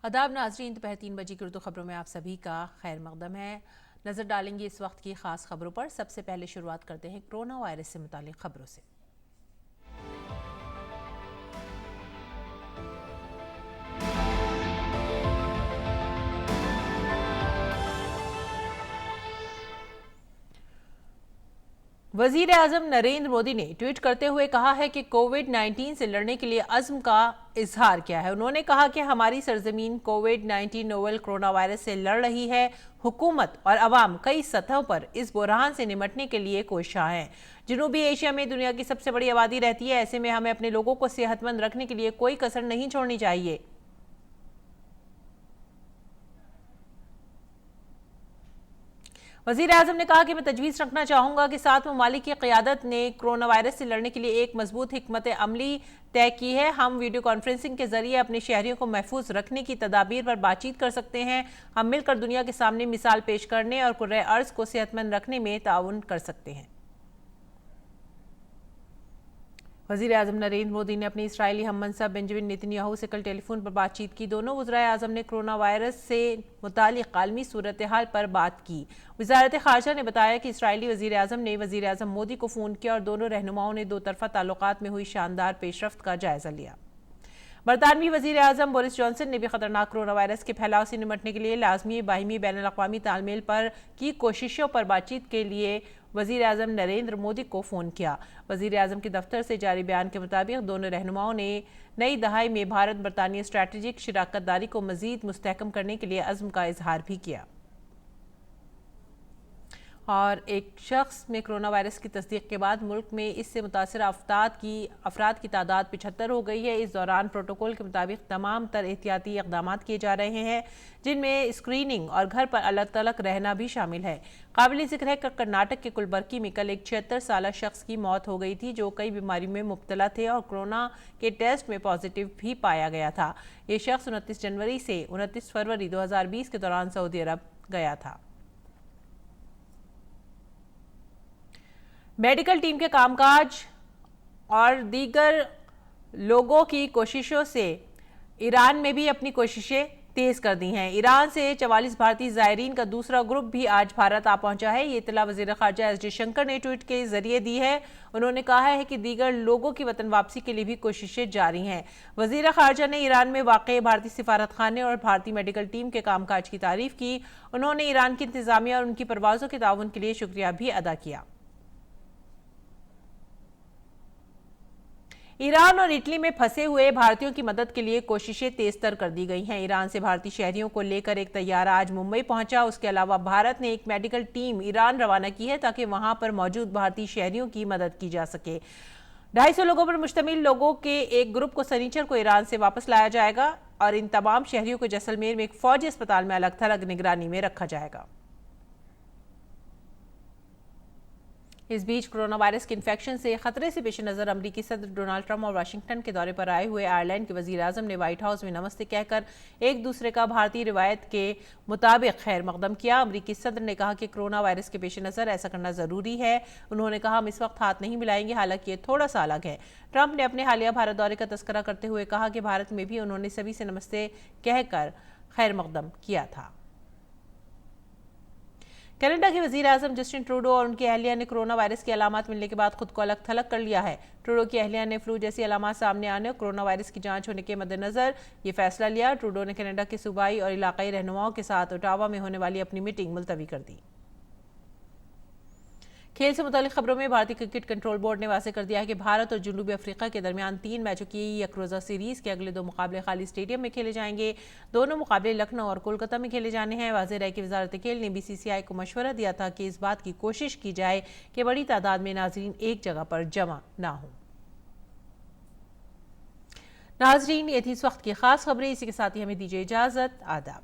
आदाब नाजरीन, दोपहर 3 बजे की उर्दू खबरों में आप सभी का खैर मकदम है। नजर डालेंगे इस वक्त की खास खबरों पर। सबसे पहले शुरुआत करते हैं कोरोना वायरस से मुतालिक खबरों से। वजीर आजम नरेंद्र मोदी ने ट्वीट करते हुए कहा है कि कोविड-19 से लड़ने के लिए अज़्म का इजहार किया है। उन्होंने कहा कि हमारी सरजमीन कोविड-19 नोवेल कोरोना वायरस से लड़ रही है। हुकूमत और अवाम कई सतहों पर इस बुरहान से निमटने के लिए कोशिशां हैं। जनूबी एशिया में दुनिया की सबसे बड़ी आबादी रहती है, ऐसे में हमें अपने लोगों को सेहतमंद रखने के लिए कोई कसर नहीं छोड़नी चाहिए। वजीर आजम ने कहा कि मैं तजवीज़ रखना चाहूँगा कि 7 ममालिक की क़यादत ने कोरोना वायरस से लड़ने के लिए एक मजबूत हिकमत अमली तय की है। हम वीडियो कॉन्फ्रेंसिंग के जरिए अपने शहरियों को महफूज रखने की तदाबीर पर बातचीत कर सकते हैं। हम मिलकर दुनिया के सामने मिसाल पेश करने और कुर्रे अर्ज़ को सेहतमंद रखने में ताउन कर सकते हैं। वज़ीर आज़म नरेंद्र मोदी ने अपने इसराइली हममंसब बेंजामिन नेतन्याहू से कल टेलीफोन पर बातचीत की। दोनों वज़राए आज़म ने कोरोना वायरस से मुतालिक आलमी सूरत हाल पर बात की। वज़ारत ख़ारजा ने बताया कि इसराइली वज़ीर आज़म ने वज़ीर आज़म मोदी को फ़ोन किया और दोनों रहनुमाओं ने दो तरफ़ा ताल्लुकात में हुई शानदार पेशरफ्त का जायज़ा लिया। बरतानवी वज़ीर आज़म बोरिस जॉनसन ने भी खतरनाक कोरोना वायरस के फैलाव से निमटने के लिए लाजमी बाहिमी बैनुल अक़वामी तालमेल पर की कोशिशों पर बातचीत के लिए वज़ीर आज़म नरेंद्र मोदी को फ़ोन किया। वज़ीर आज़म के दफ्तर से जारी बयान के मुताबिक दोनों रहनुमाओं ने नई दहाई में भारत बरतानिया स्ट्रैटेजिक शराकत दारी को मज़ीद मुस्तहकम करने के लिए अज़्म का इजहार भी किया। और एक शख्स में कोरोना वायरस की तस्दीक के बाद मुल्क में इससे मुतासर अफराद की तादाद 75 हो गई है। इस दौरान प्रोटोकॉल के मुताबिक तमाम तर एहतियाती इक़दाम किए जा रहे हैं, जिनमें स्क्रीनिंग और घर पर अलग तलग रहना भी शामिल है। काबिल ज़िक्र है कि कर्नाटक के कुलबर्गी में कल एक 76 साल शख्स की मौत हो गई थी, जो कई बीमारियों में मुब्तला थे और कोरोना के टेस्ट में पॉजिटिव भी पाया गया था। ये शख्स 29 जनवरी से 29 फरवरी 2020 के दौरान सऊदी अरब गया था। मेडिकल टीम के कामकाज और दीगर लोगों की कोशिशों से ईरान में भी अपनी कोशिशें तेज कर दी हैं। ईरान से 44 भारतीय ज़ायरीन का दूसरा ग्रुप भी आज भारत आ पहुंचा है। ये इत्तला वज़ीर ख़ारजा एस जयशंकर ने ट्वीट के जरिए दी है। उन्होंने कहा है कि दीगर लोगों की वतन वापसी के लिए भी कोशिशें जारी हैं। वज़ीर ख़ारजा ने ईरान में वाक़ई भारतीय सिफारत खाने और भारतीय मेडिकल टीम के कामकाज की तारीफ़ की। उन्होंने ईरान की इंतज़ामिया और उनकी परवाज़ों के ताउन के लिए शुक्रिया भी अदा किया। ईरान और इटली में फंसे हुए भारतीयों की मदद के लिए कोशिशें तेजतर कर दी गई हैं। ईरान से भारतीय शहरियों को लेकर एक तैयारा आज मुंबई पहुंचा। उसके अलावा भारत ने एक मेडिकल टीम ईरान रवाना की है ताकि वहां पर मौजूद भारतीय शहरियों की मदद की जा सके। 250 लोगों पर मुश्तमिल लोगों के एक ग्रुप को शनिचर को ईरान से वापस लाया जाएगा और इन तमाम शहरियों को जैसलमेर में एक फौजी अस्पताल में अलग थलग निगरानी में रखा जाएगा। इस बीच कोरोना वायरस के इन्फेक्शन से खतरे से पेश नज़र अमरीकी सदर डोनाल्ड ट्रंप और वाशिंगटन के दौरे पर आए हुए आयरलैंड के वज़ीर आज़म ने व्हाइट हाउस में नमस्ते कहकर एक दूसरे का भारतीय रिवायत के मुताबिक खैर मकदम किया। अमरीकी सदर ने कहा कि कोरोना वायरस के पेश नज़र ऐसा करना ज़रूरी है। उन्होंने कहा हम इस वक्त हाथ नहीं मिलाएंगे, हालांकि ये थोड़ा सा अलग है। ट्रंप ने अपने हालिया भारत दौरे का तस्करा करते हुए कहा कि भारत में भी उन्होंने सभी से नमस्ते कहकर खैर मकदम किया था। कनाडा के वज़ीर आज़म जस्टिन ट्रूडो और उनकी अहलिया ने कोरोना वायरस की अलामत मिलने के बाद खुद को अलग थलग कर लिया है। ट्रूडो की अहलिया ने फ्लू जैसी अलामत सामने आने और कोरोना वायरस की जांच होने के मद्देनज़र ये फैसला लिया। ट्रूडो ने कनाडा के सूबाई और इलाकाई रहनुमाओं के साथ ओटावा में होने वाली अपनी मीटिंग मुलतवी कर दी। खेल से मुतालिक खबरों में भारतीय क्रिकेट कंट्रोल बोर्ड ने वाज़ेह कर दिया है कि भारत और जनूबी अफ्रीका के दरमियान 3 मैचों की यकरोज़ा सीरीज़ के अगले 2 मुकाबले खाली स्टेडियम में खेले जाएंगे। दोनों मुकाबले लखनऊ और कोलकाता में खेले जाने हैं। वाज़ेह रहे कि वज़ारत खेल ने BCCI को मशवरा दिया था कि इस बात की कोशिश की जाए कि बड़ी तादाद में नाज़रीन एक जगह पर जमा ना हो। नाज़रीन, ये थी इस वक्त की खास खबरें। इसी के साथ ही हमें दीजिए इजाज़त। आदाब।